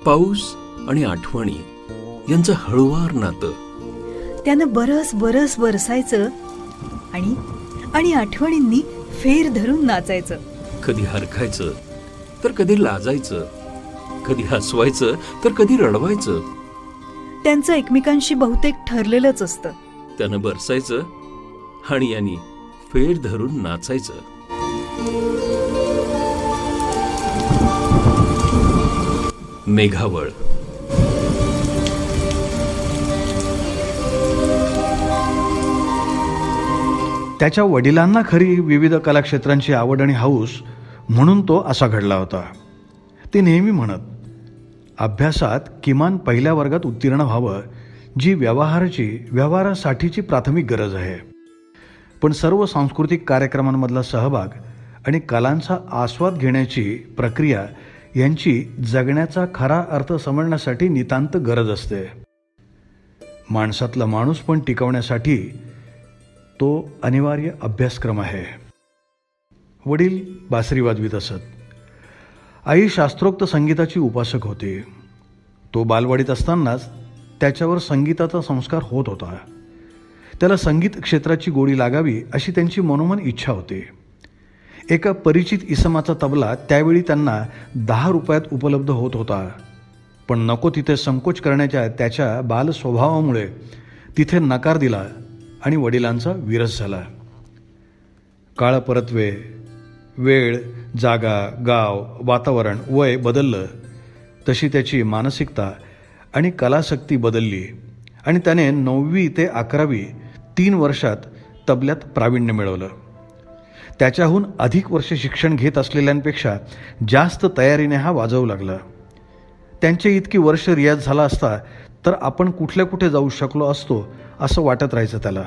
पाऊस आणि आठवणी यांचं हळुवार नातं. त्यानं बरस बरस बरसायचं आणि आणि आठवणींनी फेर धरून नाचायचं. कधी हरखायचं तर कधी लाजायचं, कधी हसवायचं तर कधी रडवायचं. त्यांचं एकमेकांशी बहुतेक ठरलेलंच असतं. त्यानं बरसायचं आणि यांनी फेर धरून नाचायचं. मेघावळ. त्याच्या वडिलांना खरी विविध कलाक्षेत्रांची आवड आणि हौस म्हणून तो असा घडला होता. ते नेहमी म्हणत, अभ्यासात किमान पहिल्या वर्गात उत्तीर्ण व्हावं, जी व्यवहारासाठीची प्राथमिक गरज आहे. पण सर्व सांस्कृतिक कार्यक्रमांमधला सहभाग आणि कलांचा आस्वाद घेण्याची प्रक्रिया यांची जगण्याचा खरा अर्थ समजण्यासाठी नितांत गरज असते. माणसातला माणूस पण टिकवण्यासाठी तो अनिवार्य अभ्यासक्रम आहे. वडील बासरी वाजवीत असत. आई शास्त्रोक्त संगीताची उपासक होती. तो बालवाडीत असतानाच त्याच्यावर संगीताचा संस्कार होत होता. त्याला संगीत क्षेत्राची गोडी लागावी अशी त्यांची मनोमन इच्छा होती. एका परिचित इसमाचा तबला त्यावेळी त्यांना 10 रुपयात उपलब्ध होत होता. पण नको तिथे संकोच करण्याच्या त्याच्या बाल स्वभावामुळे तिथे नकार दिला आणि वडिलांचा विरस झाला. काळ परतवे, वेळ, जागा, गाव, वातावरण, वय बदललं तशी त्याची मानसिकता आणि कलासक्ती बदलली आणि त्याने 9वी ते 11वी 3 वर्षात तबल्यात प्रावीण्य मिळवलं. त्याच्याहून अधिक वर्ष शिक्षण घेत असलेल्यांपेक्षा जास्त तयारीने हा वाजवू लागला. त्यांचे इतकी वर्ष रियाज झाला असता तर आपण कुठल्या कुठे जाऊ शकलो असतो असं वाटत राहायचं त्याला.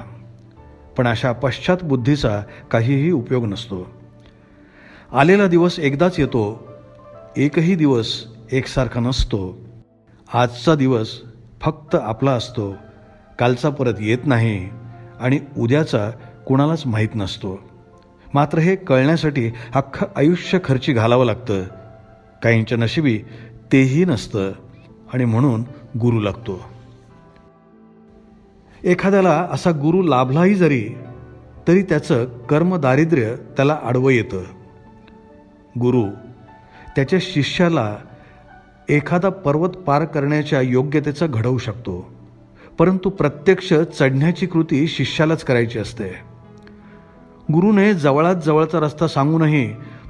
पण अशा पश्चात बुद्धीचा काहीही उपयोग नसतो. आलेला दिवस एकदाच येतो, एकही दिवस एकसारखा नसतो. आजचा दिवस फक्त आपला असतो, कालचा परत येत नाही आणि उद्याचा कुणालाच माहीत नसतो. मात्र हे कळण्यासाठी अख्खं आयुष्य खर्ची घालावं लागतं. काहींच्या नशिबी तेही नसतं आणि म्हणून गुरु लागतो. एखाद्याला असा गुरु लाभलाही तरी त्याचं कर्मदारिद्र्य त्याला आडवं येतं. गुरु त्याच्या शिष्याला एखादा पर्वत पार करण्याच्या योग्यतेचं घडवू शकतो, परंतु प्रत्यक्ष चढण्याची कृती शिष्यालाच करायची असते. गुरुने जवळात जवळचा रस्ता सांगूनही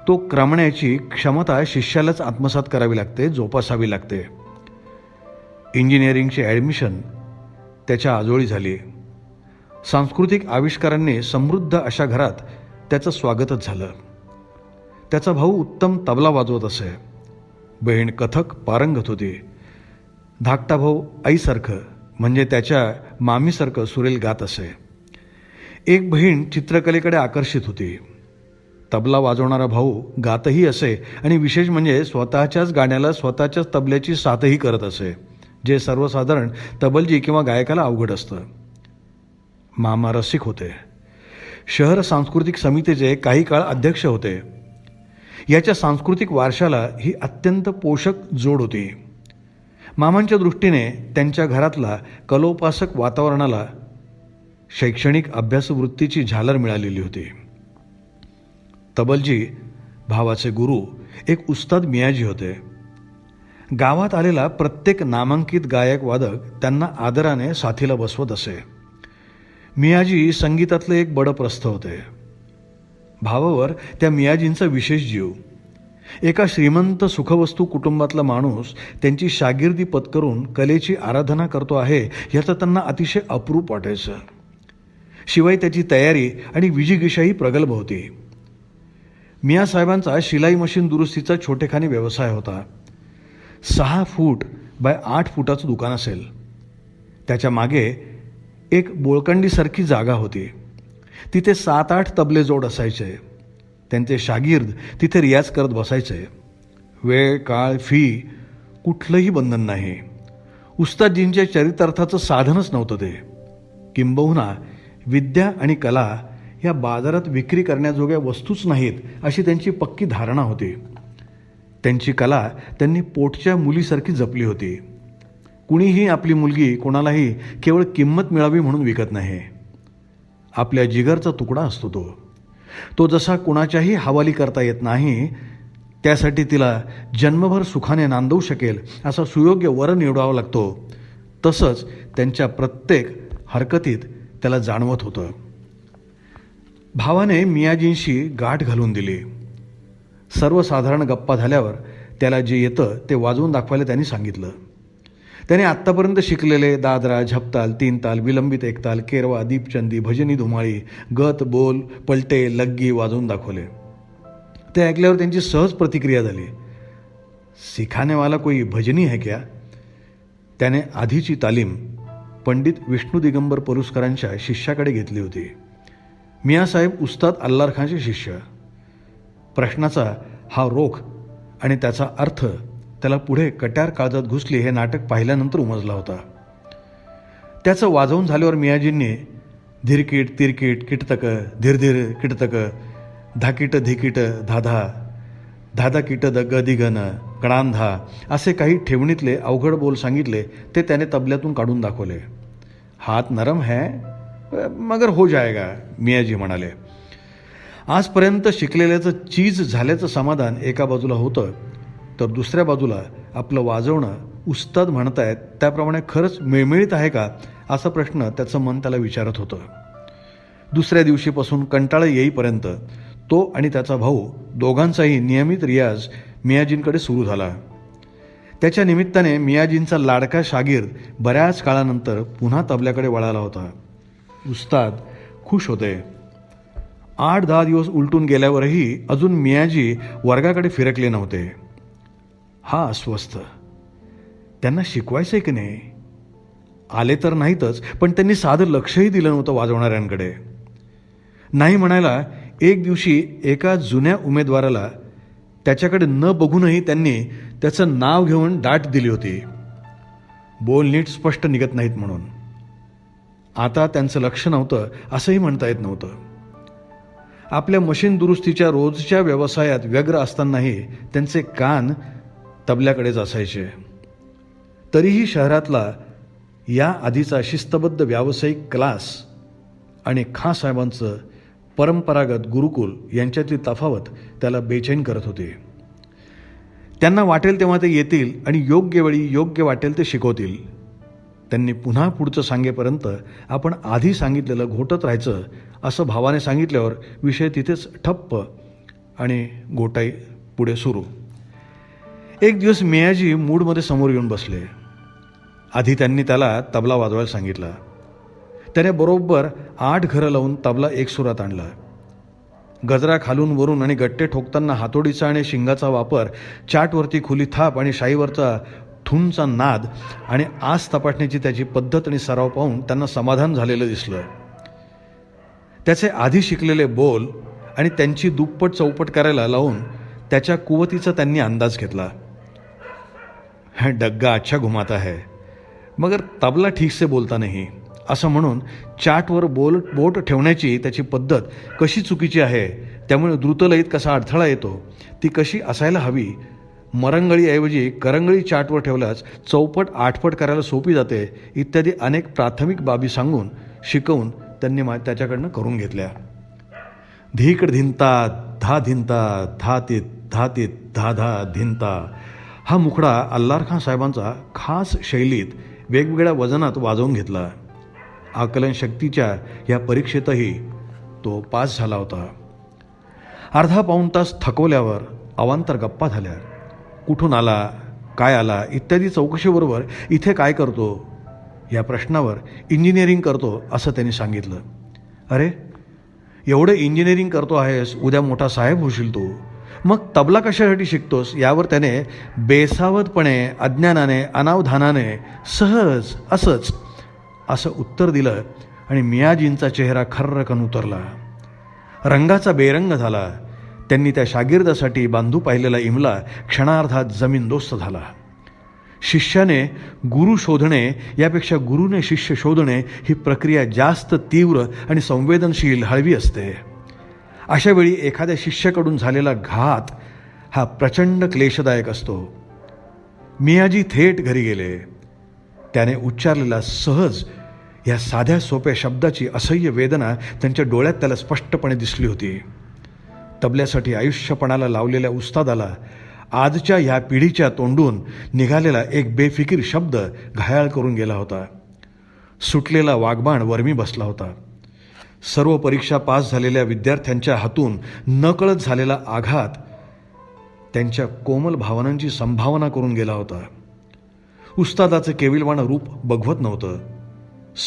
तो क्रमण्याची क्षमता शिष्यालाच आत्मसात करावी लागते, जोपासावी लागते. इंजिनिअरिंगचे ॲडमिशन त्याच्या आजोळी झाली. सांस्कृतिक आविष्कारांनी समृद्ध अशा घरात त्याचं स्वागतच झालं. त्याचा भाऊ उत्तम तबला वाजवत असे. बहीण कथक पारंगत होती. धाकटा भाऊ आईसारखं म्हणजे त्याच्या मामीसारखं सुरेल गात असे. एक बहीण चित्रकलेकडे आकर्षित होती. तबला वाजवणारा भाऊ गातही असे आणि विशेष म्हणजे स्वतःच्याच गाण्याला स्वतःच्याच तबल्याची साथही करत असे, जे सर्वसाधारण तबलजी किंवा गायकाला अवघड असतं. मामा रसिक होते. शहर सांस्कृतिक समितीचे काही काळ अध्यक्ष होते. याच्या सांस्कृतिक वारशाला ही अत्यंत पोषक जोड होती. मामांच्या दृष्टीने त्यांच्या घरातला कलोपासक वातावरणाला शैक्षणिक अभ्यासवृत्तीची झालर मिळालेली होती. तबलजी भावाचे गुरु एक उस्ताद मियाजी होते. गावात आलेला प्रत्येक नामांकित गायक वादक त्यांना आदराने साथीला बसवत असे. मियाजी संगीतातले एक बडप्रस्थ होते. भावावर त्या मियाजींचा विशेष जीव. एका श्रीमंत सुखवस्तू कुटुंबातला माणूस त्यांची शागिर्दी पत्करून कलेची आराधना करतो आहे याचं त्यांना अतिशय अप्रूप वाटायचं. शिवाय त्याची तयारी आणि विजिगिषाही प्रगल्भ होती. मियासाहेबांचा शिलाई मशीन दुरुस्तीचा छोटेखानी व्यवसाय होता. 6 फूट बाय 8 फुटाचं दुकान असेल. त्याच्या मागे एक बोळकंडीसारखी जागा होती. तिथे 7-8 तबले जोड असायचे. त्यांचे शागिर्द तिथे रियाज करत बसायचे. वेळ, काळ, फी कुठलंही बंधन नाही. उस्तादजींच्या चरितार्थाचं साधनच नव्हतं ते. किंबहुना विद्या आणि कला या बाजारात विक्री करण्याजोग्या वस्तूच नाहीत अशी त्यांची पक्की धारणा होती. त्यांची कला त्यांनी पोटच्या मुलीसारखी जपली होती. कुणीही आपली मुलगी कोणालाही केवळ किंमत मिळावी म्हणून विकत नाही. आपल्या जिगरचा तुकडा असतो तो जसा कुणाच्याही हवाली करता येत नाही, त्यासाठी तिला जन्मभर सुखाने नांदवू शकेल असा सुयोग्य वर निवडावा लागतो, तसंच त्यांच्या प्रत्येक हरकतीत त्याला जाणवत होतं. भावाने मियाजींशी गाठ घालून दिली. सर्वसाधारण गप्पा झाल्यावर त्याला जे येतं ते वाजवून दाखवायला त्यांनी सांगितलं. त्याने आत्तापर्यंत शिकलेले दादरा, झपताल, तीन ताल, विलंबित एकताल, केरवा, दीपचंदी, भजनी, धुमाळी, गत, बोल, पलटे, लग्गी वाजवून दाखवले. ते ऐकल्यावर त्यांची सहज प्रतिक्रिया झाली, सिखानेवाला कोई भजनी है क्या? त्याने आधीची तालीम पंडित विष्णू दिगंबर पलुसकरांच्या शिष्याकडे घेतली होती. मियासाहेब उस्ताद अल्लारखानचे शिष्य. प्रश्नाचा हा रोख आणि त्याचा अर्थ त्याला पुढे कट्यार काळजात घुसली हे नाटक पाहिल्यानंतर उमजला होता. त्याचं वाजवून झाल्यावर मियाजींनी धिरकीट तिरकीट किटतक, धीरधीर किटतक, धाकीट धिकीट धाधा, धाधा किट ग दिगन कणांधा असे काही ठेवणीतले अवघड बोल सांगितले. ते त्याने तबल्यातून काढून दाखवले. हात नरम है मगर हो जाएगा, मियाजी म्हणाले. आजपर्यंत शिकलेल्याचं चीज झाल्याचं समाधान एका बाजूला होतं, तर दुसऱ्या बाजूला आपलं वाजवणं उस्ताद म्हणतायत त्याप्रमाणे खरंच मिळमिळीत आहे का असा प्रश्न त्याचं मन त्याला विचारत होतं. दुसऱ्या दिवशीपासून कंटाळा येईपर्यंत तो आणि त्याचा भाऊ दोघांचाही नियमित रियाज मियाजींकडे सुरू झाला. त्याच्या निमित्ताने मियाजींचा लाडका शागीर बऱ्याच काळानंतर पुन्हा तबल्याकडे वळाला होता. उस्ताद खुश होते. 8-10 दिवस उलटून गेल्यावरही अजून मियाजी वर्गाकडे फिरकले नव्हते. हा अस्वस्थ. त्यांना शिकवायचंय की नाही? आले तर नाहीतच, पण त्यांनी साधं लक्षही दिलं नव्हतं वाजवणाऱ्यांकडे. नाही म्हणायला एक दिवशी एका जुन्या उमेदवाराला त्याच्याकडे न बघूनही त्यांनी त्याचं नाव घेऊन डाट दिली होती, बोल नीट स्पष्ट निघत नाहीत म्हणून. आता त्यांचं लक्ष नव्हतं असंही म्हणता येत नव्हतं. आपल्या मशीन दुरुस्तीच्या रोजच्या व्यवसायात व्यग्र असतानाही त्यांचे कान तबल्याकडेच असायचे. तरीही शहरातला या आधीचा शिस्तबद्ध व्यावसायिक क्लास आणि खां साहेबांचं परंपरागत गुरुकुल यांच्यातली तफावत त्याला बेचैन करत होती. त्यांना वाटेल तेव्हा ते येतील आणि योग्य वेळी योग्य वाटेल ते शिकवतील. त्यांनी पुन्हा पुढचं सांगेपर्यंत आपण आधी सांगितलेलं घोटत राहायचं असं भावाने सांगितल्यावर विषय तिथेच ठप्प आणि गोटाई पुढे सुरू. एक दिवस मियाजी मूडमध्ये समोर येऊन बसले. आधी त्यांनी त्याला तबला वाजवायला सांगितला. त्याने बरोबर 8 घरं लावून तबला एकसुरात आणला. गजरा खालून वरून आणि गट्टे ठोकताना हातोडीचा आणि शिंगाचा वापर, चाटवरती खुली थाप आणि शाईवरचा थुनचा नाद आणि आस तपासण्याची त्याची पद्धत आणि सराव पाहून त्यांना समाधान झालेलं दिसलं. त्याचे आधी शिकलेले बोल आणि त्यांची दुप्पट चौपट करायला लावून त्याच्या कुवतीचा त्यांनी अंदाज घेतला. डग्गा अच्छा घुमाता है मगर तबला ठीक से बोलता नहीं असं म्हणून चाटवर बोट ठेवण्याची त्याची पद्धत कशी चुकीची आहे, त्यामुळे द्रुतलयीत कसा अडथळा येतो, ती कशी असायला हवी, मरंगळीऐवजी करंगळी चाटवर ठेवल्यास चौपट आठपट करायला सोपी जाते, इत्यादी अनेक प्राथमिक बाबी सांगून शिकवून त्यांनी त्याच्याकडनं करून घेतल्या. धीकड धिंता धा धिंता धातीत धातीत धा धा धिंता हा मुखडा अल्लारखान साहेबांचा खास शैलीत वेगवेगळ्या वजनात वाजवून घेतला. आकलन शक्तीच्या या परीक्षेतही तो पास झाला होता. अर्धा पाऊण तास थकवल्यावर अवांतर गप्पा झाल्या. कुठून आला, काय आला इत्यादी चौकशीबरोबर इथे काय करतो या प्रश्नावर इंजिनिअरिंग करतो असं त्यांनी सांगितलं. अरे एवढं इंजिनिअरिंग करतो आहेस, उद्या मोठा साहेब होशील तू, मग तबला कशासाठी शिकतोस यावर त्याने बेसावधपणे, अज्ञानाने, अनावधानाने, सहज असं उत्तर दिलं आणि मियाजींचा चेहरा खर्रकन उतरला. रंगाचा बेरंग झाला. त्यांनी त्या शागिर्दासाठी बांधू पाहिलेला इमला क्षणार्धात जमीनदोस्त झाला. शिष्याने गुरु शोधणे यापेक्षा गुरुने शिष्य शोधणे ही प्रक्रिया जास्त तीव्र आणि संवेदनशील, हळवी असते. अशावेळी एखाद्या शिष्याकडून झालेला घात हा प्रचंड क्लेशदायक असतो. मियाजी थेट घरी गेले. त्याने उच्चारलेला सहज या साध्या सोप्या शब्दाची असह्य वेदना त्यांच्या डोळ्यात त्याला स्पष्टपणे दिसली होती. तबल्यासाठी आयुष्यपणाला लावलेल्या उस्तादाला आजच्या ह्या पिढीच्या तोंडून निघालेला एक बेफिकीर शब्द घायाळ करून गेला होता. सुटलेला वाघबाण वर्मी बसला होता. सर्व परीक्षा पास झालेल्या विद्यार्थ्यांच्या हातून नकळत झालेला आघात त्यांच्या कोमल भावनांची संभावना करून गेला होता. उस्तादाचं केविलवाणं रूप बघवत नव्हतं.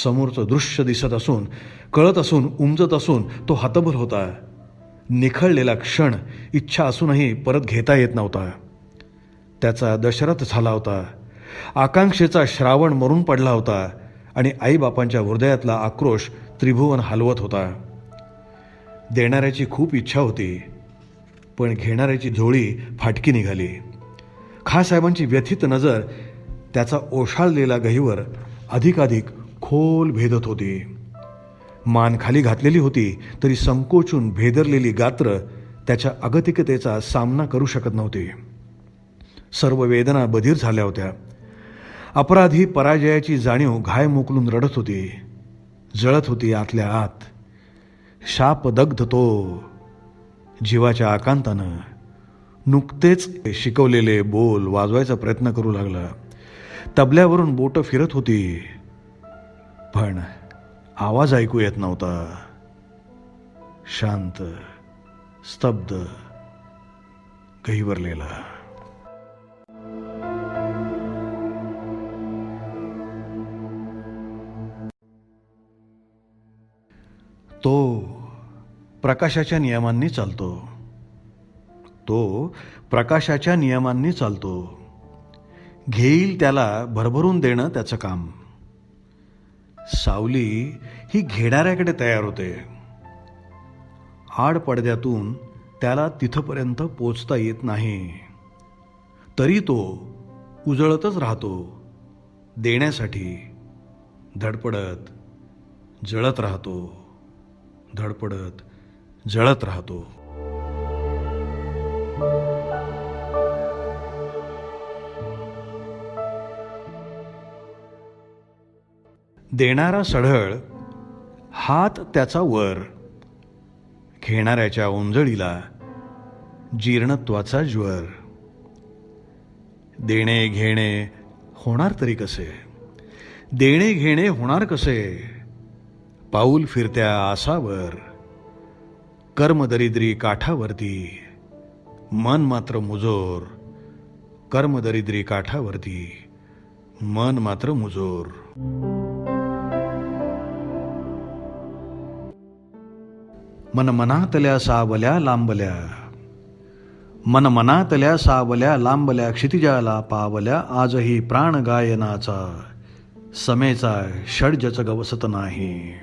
समोरचं दृश्य दिसत असून, कळत असून, उमजत असून तो हतबल होता. निखळलेला क्षण इच्छा असूनही परत घेता येत नव्हता. त्याचा दशरथ झाला होता. आकांक्षेचा श्रावण मरून पडला होता आणि आईबापांच्या हृदयातला आक्रोश त्रिभुवन हलवत होता. देणाऱ्याची खूप इच्छा होती, पण घेणाऱ्याची झोळी फाटकी निघाली. खासाहेबांची व्यथित नजर त्याचा ओशाळलेला गहिवर अधिकाधिक खोल भेदत होती. मान खाली घातलेली होती तरी संकोचून भेदरलेली गात्र त्याच्या अगतिकतेचा सामना करू शकत नव्हती. सर्व वेदना बधीर झाल्या होत्या. अपराधी पराजयाची जाणीव घाय मोकलून रडत होती, जळत होती आतल्या आत. शापदग्ध तो जीवाच्या आकांतानं नुकतेच शिकवलेले बोल वाजवायचा प्रयत्न करू लागला. तबल्यावरून बोटं फिरत होती, पण आवाज ऐकू येत नव्हता. शांत, स्तब्ध, गहिवरलेला. तो प्रकाशाच्या नियमांनी चालतो. तो प्रकाशाच्या नियमांनी चालतो. घेईल त्याला भरभरून देणं त्याचं काम. सावली ही घेणाऱ्याकडे तयार होते. आड पडद्यातून त्याला तिथपर्यंत पोचता येत नाही, तरी तो उजळतच राहतो. देण्यासाठी धडपडत जळत राहतो, धडपडत जळत राहतो. देणारा सढळ, हात त्याचा वर. घेणाऱ्याच्या ओंजळीला जीर्णत्वाचा ज्वर. देणे घेणे होणार तरी कसे? देणे घेणे होणार कसे? पाऊल फिरत्या आसावर, कर्मदरिद्री काठावरती, मन मात्र मुजोर. कर्मदरिद्री काठावरती, मन मात्र मुजोर. मन मनातल्या सावल्या लांबल्या, मन मनातल्या सावल्या लांबल्या, क्षितिजाला पावल्या आजही प्राण गायनाचा, समेचा षड्जच गवसत नाही.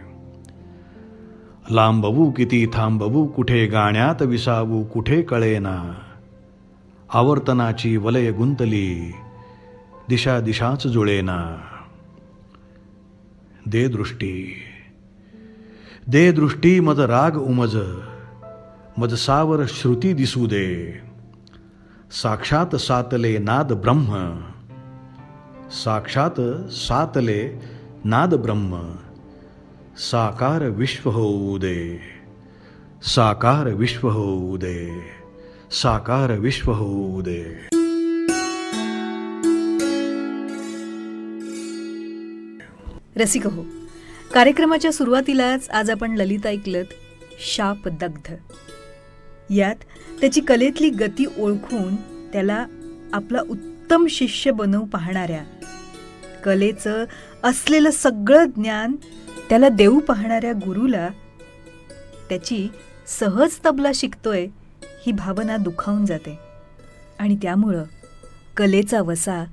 लांबवू किती थांबवू कुठे, गाण्यात विसावू कुठे कळेना. आवर्तनाची वलय गुंतली, दिशा दिशाच जुळेना. दे दृष्टी, दे दृष्टी मज राग उमज, मज सावर श्रुती दिसू दे. साक्षात सातले नाद ब्रह्म, साक्षात सातले नाद ब्रह्म. साकार विश्व होऊ दे, साकार विश्व होऊ दे, साकार विश्व होऊ दे. रसिक हो, कार्यक्रमाच्या सुरुवातीलाच आज आपण ललित ऐकलत शापदग्ध. यात त्याची कलेतली गती ओळखून त्याला आपला उत्तम शिष्य बनवू पाहणाऱ्या, कलेचं असलेलं सगळं ज्ञान त्याला देऊ पाहणाऱ्या गुरुला त्याची सहज तबला शिकतोय ही भावना दुखावून जाते. आणि त्यामुळं कलेचा वसा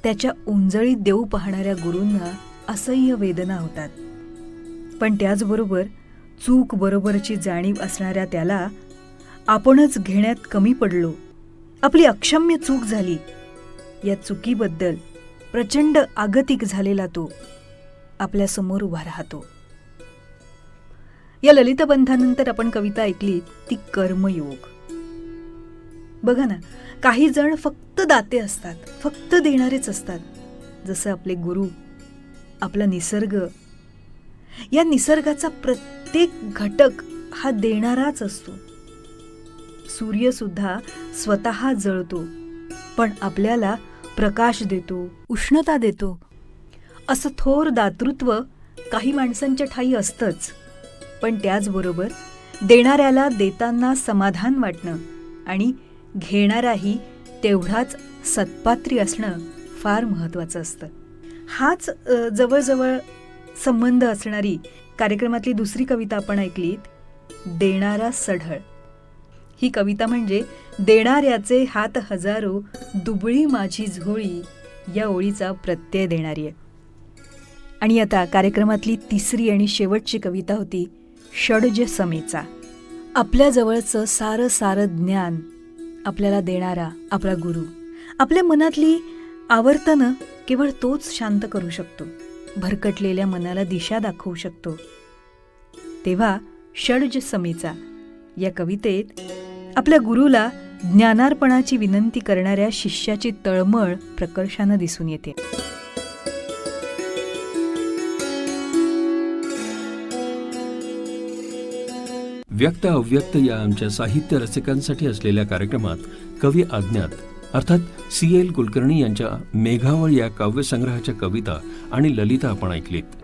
त्याच्या ओंजळीत देऊ पाहणाऱ्या गुरूंना असह्य वेदना होतात. पण त्याचबरोबर चूक बरोबरची जाणीव असणाऱ्या त्याला आपणच घेण्यात कमी पडलो, आपली अक्षम्य चूक झाली, या चुकीबद्दल प्रचंड आगतिक झालेला तो आपल्यासमोर उभा राहतो. या ललितबंधानंतर आपण कविता ऐकली ती कर्मयोग. बघा ना, काही जण फक्त दाते असतात, फक्त देणारेच असतात. जसं आपले गुरु, आपला निसर्ग. या निसर्गाचा प्रत्येक घटक हा देणाराच असतो. सूर्य सुद्धा स्वतः जळतो, पण आपल्याला प्रकाश देतो, उष्णता देतो. असं थोर दातृत्व काही माणसांच्या ठायी असतंच. पण त्याचबरोबर देणाऱ्याला देताना समाधान वाटणं आणि घेणाराही तेवढाच सत्पात्री असणं फार महत्त्वाचं असतं. हाच जवळजवळ संबंध असणारी कार्यक्रमातली दुसरी कविता आपण ऐकलीत, देणारा सढळ. ही कविता म्हणजे देणाऱ्याचे हात हजारो, दुबळी माझी झोळी या ओळीचा प्रत्यय देणारी आहे. आणि आता कार्यक्रमातली तिसरी आणि शेवटची कविता होती षड्ज समेचा. आपल्या जवळचं सारं सारं ज्ञान आपल्याला देणारा आपला गुरु. आपल्या मनातली आवर्तनं केवळ तोच शांत करू शकतो, भरकटलेल्या मनाला दिशा दाखवू शकतो. तेव्हा षड्ज समेचा या कवितेत आपल्या गुरुला ज्ञानार्पणाची विनंती करणाऱ्या शिष्याची तळमळ प्रकर्षानं दिसून येते. व्यक्त अव्यक्त या आमच्या साहित्य रसिकांसाठी असलेल्या कार्यक्रमात कवी अज्ञात अर्थात CL कुलकर्णी यांच्या मेघावळ या काव्यसंग्रहाच्या कविता आणि ललिता आपण ऐकलीत.